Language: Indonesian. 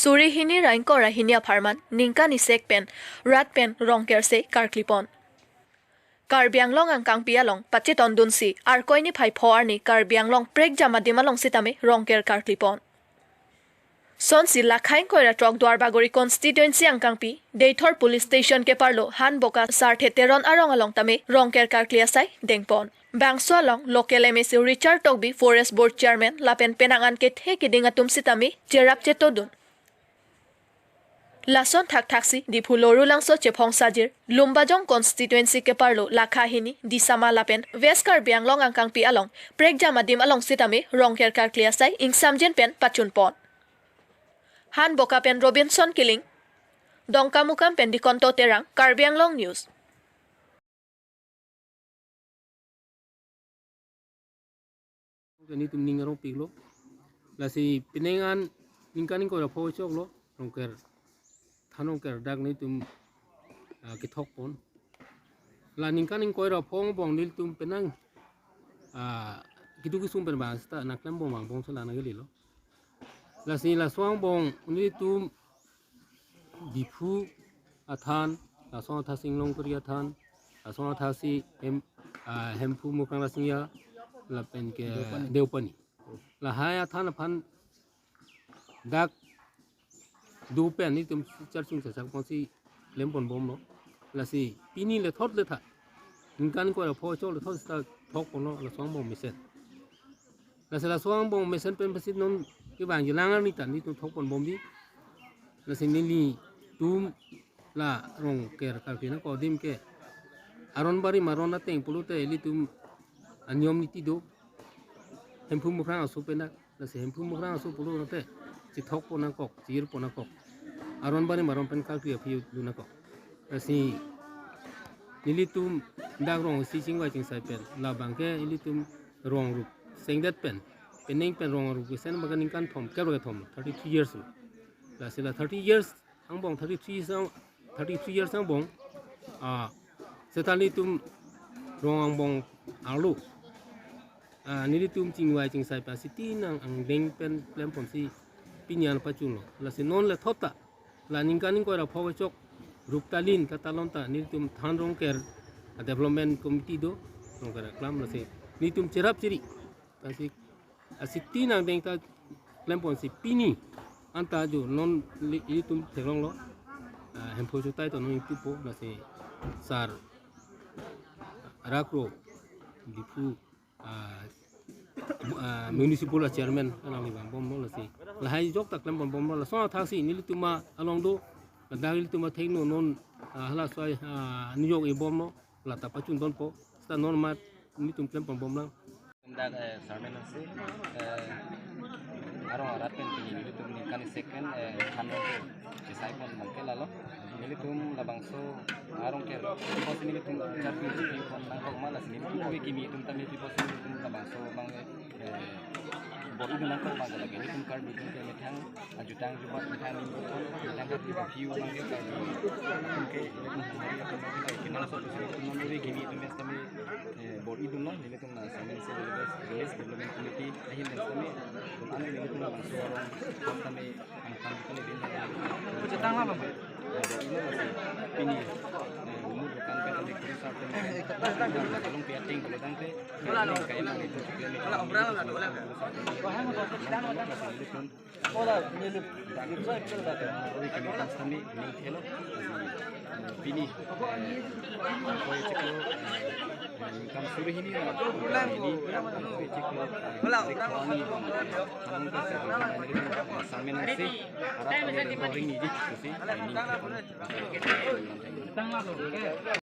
Surihini rainko rahinia pharman ningka ni sek pen rat pen rongker se karklipon. Karbianglong ang kang pialong pachiton dunsi arkoi ni phai phoar ni Karbianglong prek jama dimalong sitame rongker karklipon. Sonsi lakhain koira trok dwar bagori constituency ang kang pi Deithor police station ke parlo han boka sarthe teron arong along tame rongker karkliasai dengpon. Bangso along local MSC Richard Togbi Forest Board Chairman lapen penangan ke the kidinga tumsitame jerap chetodun. Lason thak thaksi di phuloru langso chephong sajir lumbajong constituency ke parlo lakhahini di sama lapen West Karbianglong ang kang pi along prek jama dim along sitame rongker karkliasai ingsamjen pen pachun pon. Han boka pen Robinson Killing Dongka mukam pen di konto terang Karbianglong News. Ni tum ningarong piglo lasi pinengan ningkaning ko ra phoi chok lo rongker thanong ker dag ni tum kithok pon la ningkaning ko ra phong bong nil tum penang kidu kisum pen basta naklam bong mang bong sala na geli lo lasi la swang bong ni tum difu athan la swang tha singlong korea than la swang tha si hempu mukang rasingya la pen ke deupani la haya than phan dak du pen ni tum charchung sa pon si lempon bom lo la si pini le thot le tha ningkan ko la pho chol le thot sta thok pon lo la swang bom mesen la sa la swang bom mesen pen pasit non ki bang jilang ni tan ni tum thok pon bom di la si ni tum la rong ker kal pina ko dim ke aron bari maron na teng pulute li tum anyom niti do hempu mukrang asu pena la se hempu mukrang asu pulu nate si thok pona kok chir pona kok aron bari maron pen kal pia phiu luna kok asi nilitum dag rong si chingwa ching sai pen la bangke nilitum rong ru sengdet pen pening pen rong ru sen maganing kan thom ke ro thom 33 years la se la 30 years ang bong 33 years ang bong setali tum rong ang bong alu nili tum chingwai ching sai pa city nang ang deng pen plan pon si pinyan pa chun lo la se non le thota la ningkaning ko ra pho chok ruptalin ta talon ta nili tum than rong ker development committee do rong kara klam la se ni tum cherap chiri ta si city nang deng ta plan pon si pini anta jo non li tum therong lo hempo chu tai to no pi po la se sar rakro dipu municipal chairman anang ni bom no lasi la hai jok tak lem bom no la so thasi ni lituma along do da lituma theino non hala soi ni yok e bom no la ta pachun don po sta non ma ni tum klem bom lang da sarmen ase aro raten ni tum ni kan second khano ke sai pon mangke lalo ni tum labangso arong ke pos ni tum chapi ji pon nang kok malas ni tum we kimi tum tami pos ni tum labangso bang bori dengan kok bang lagi ni tum card tum ke metang ajutang jubat metang ni pon metang ke view bang ke tum ke kinang so tum we kimi tum tami bori tum no ni tum na samen se village development committee ahin dan kami tum ane ni tum labangso arong tami ang kan ke ni ajutang apa bang ini umur bukan kita di kristal kalau piating kalau tangke kayak mana itu juga nih kalau obral lah boleh wah mau tuh sedang ada oh dah milup itu saya itu dah dari kita kami ini hello ini kau cek lo kamu suruh ini ini cek lo bola obral kamu kasih samen nasi harap ada boring ini sih ini